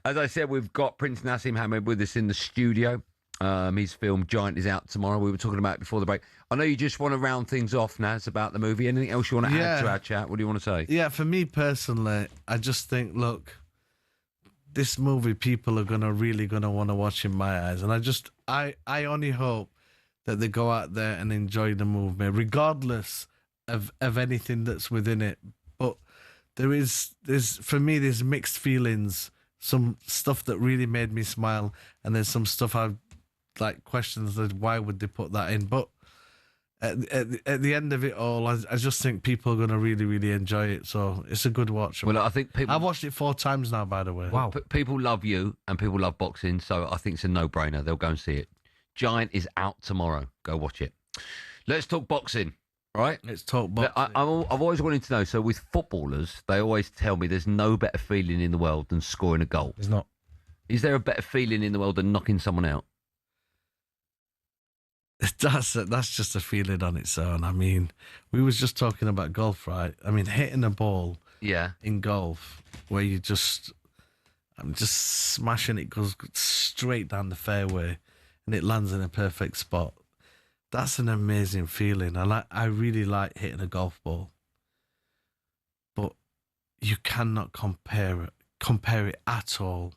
As I said, we've got Prince Naseem Hamed with us in the studio. His film Giant is out tomorrow. We were talking about it before the break. I know you just want to round things off, Naz, about the movie. Anything else you want to add to our chat? What do you want to say? Yeah, for me personally, I just think, look, this movie people are really going to want to watch in my eyes. And I only hope that they go out there and enjoy the movie, regardless of anything that's within it. But there's mixed feelings. Some stuff that really made me smile, and there's some stuff I've like questions that why would they put that in. But at the end of it all, I just think people are going to really, really enjoy it. So it's a good watch. Well, I think people... I've watched it 4 times now, by the way. Wow. People love you and people love boxing, so I think it's a no-brainer. They'll go and see it. Giant is out tomorrow. Go watch it. Let's talk boxing, all right? Let's talk boxing. I've always wanted to know, so with footballers, they always tell me there's no better feeling in the world than scoring a goal. There's not. Is there a better feeling in the world than knocking someone out? That's just a feeling on its own. I mean, we was just talking about golf, right? I mean, hitting a ball in golf where I'm just smashing it, goes straight down the fairway and it lands in a perfect spot. That's an amazing feeling. I really like hitting a golf ball. But you cannot compare it at all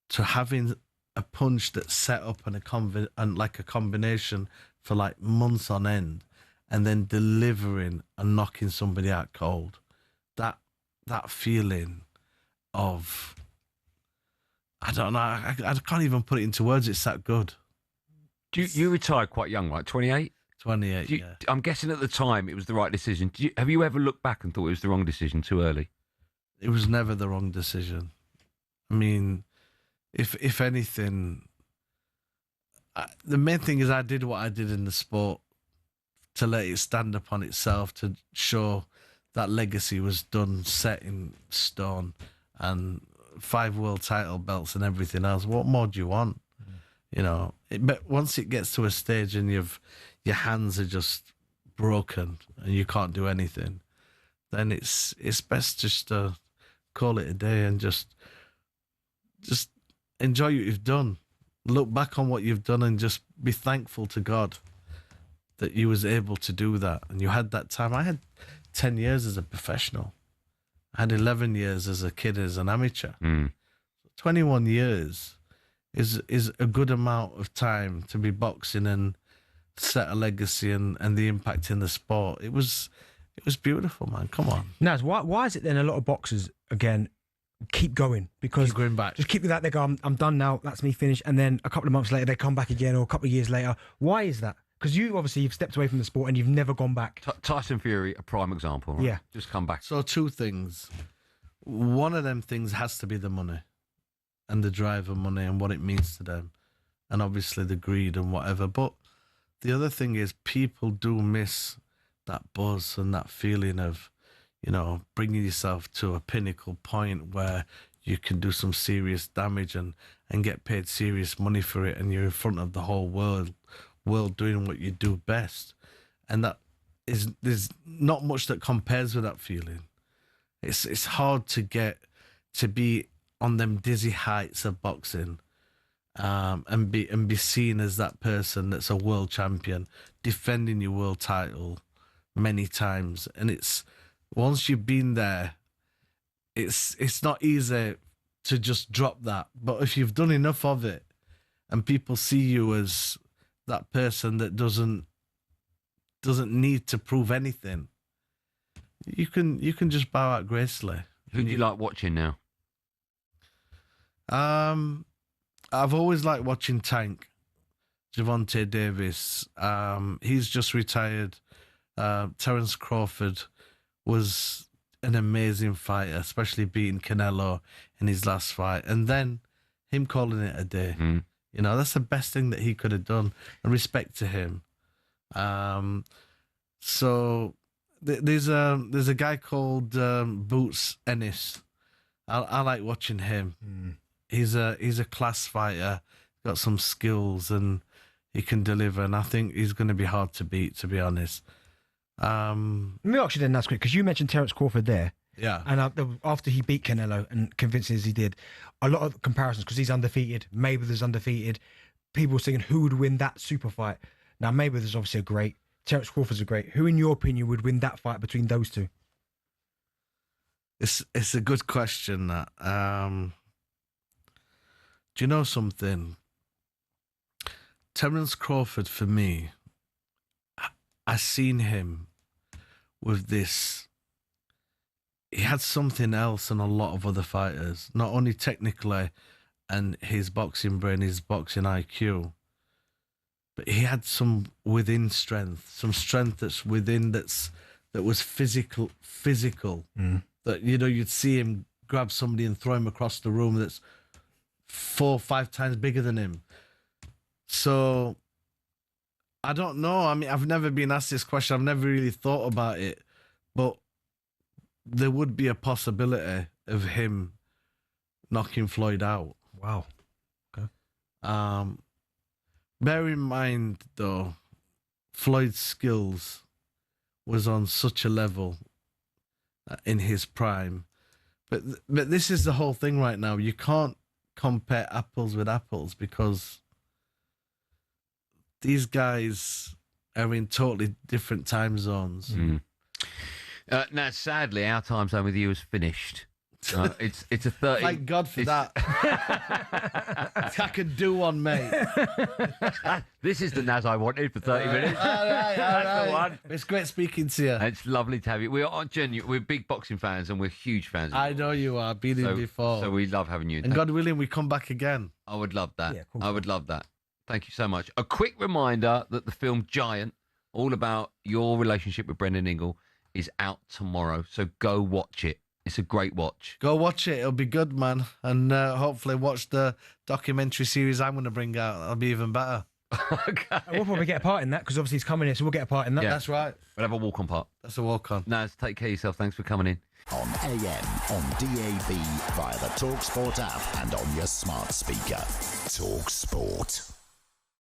to having a punch that's set up and like a combination for like months on end, and then delivering and knocking somebody out cold. That feeling of, I don't know, I can't even put it into words. It's that good. You retired quite young, right? 28? 28, yeah. I'm guessing at the time it was the right decision. Have you ever looked back and thought it was the wrong decision too early? It was never the wrong decision. I mean, if anything, the main thing is I did what I did in the sport to let it stand upon itself, to show that legacy was done, set in stone, and 5 world title belts and everything else. What more do you want? You know, but once it gets to a stage and your hands are just broken and you can't do anything, then it's best just to call it a day and just enjoy what you've done. Look back on what you've done and just be thankful to God that you was able to do that. And you had that time. I had 10 years as a professional. I had 11 years as a kid, as an amateur. 21 years is a good amount of time to be boxing and set a legacy and the impact in the sport. It was beautiful, man. Come on. Naz, why is it then a lot of boxers, again, keep going? Because keep going back. Just keep that. They go, I'm done now. That's me finished. And then a couple of months later, they come back again, or a couple of years later. Why is that? Because you've stepped away from the sport and you've never gone back. Tyson Fury, a prime example. Right? Yeah. Just come back. So 2 things. One of them things has to be the money and the drive of money and what it means to them. And obviously the greed and whatever. But the other thing is people do miss that buzz and that feeling of, you know, bringing yourself to a pinnacle point where you can do some serious damage and get paid serious money for it, and you're in front of the whole world doing what you do best. And there's not much that compares with that feeling. It's hard to get to be on them dizzy heights of boxing, and be seen as that person that's a world champion, defending your world title many times. And it's, once you've been there, it's not easy to just drop that. But if you've done enough of it and people see you as that person that doesn't need to prove anything, you can just bow out gracefully. Who do you like watching now? I've always liked watching Tank, Gervonta Davis. He's just retired. Terence Crawford was an amazing fighter, especially beating Canelo in his last fight, and then him calling it a day. You know, that's the best thing that he could have done, and respect to him. So there's a guy called Boots Ennis. I like watching him. He's a class fighter, got some skills, and he can deliver. And I think he's going to be hard to beat, to be honest. Let me ask you then, that's quick, because you mentioned Terence Crawford there. Yeah. And after he beat Canelo and convincing as he did, a lot of comparisons because he's undefeated. Mayweather's undefeated. People were saying who would win that super fight. Now Mayweather's obviously a great. Terence Crawford's a great. Who, in your opinion, would win that fight between those two? It's a good question. That do you know something? Terence Crawford, for me, I seen him with this. He had something else than a lot of other fighters. Not only technically, and his boxing brain, his boxing IQ, but he had some within strength, some strength that's within that was physical. That, you know, you'd see him grab somebody and throw him across the room that's 4 or 5 times bigger than him. So I don't know. I mean, I've never been asked this question. I've never really thought about it, but there would be a possibility of him knocking Floyd out. Wow. Okay. Bear in mind, though, Floyd's skills was on such a level in his prime. But this is the whole thing right now. You can't compare apples with apples because these guys are in totally different time zones. Now, sadly, our time zone with you is finished. It's a 30. Thank God for that. I could do one, mate. This is the Naz I wanted for 30 minutes. All right. That's the one. It's great speaking to you. It's lovely to have you. We're big boxing fans and we're huge fans. I know you are. Been in before. So we love having you. And God willing, we come back again. I would love that. Yeah, cool. I would love that. Thank you so much. A quick reminder that the film Giant, all about your relationship with Brendan Ingle, is out tomorrow. So go watch it. It's a great watch. Go watch it. It'll be good, man. And hopefully watch the documentary series I'm going to bring out. That'll be even better. Okay. We'll probably get a part in that because obviously he's coming here, so we'll get a part in that. Yeah. That's right. We'll have a walk on part. That's a walk on. Naz, take care of yourself. Thanks for coming in. On AM, on DAB, via the Talksport app and on your smart speaker. Talksport.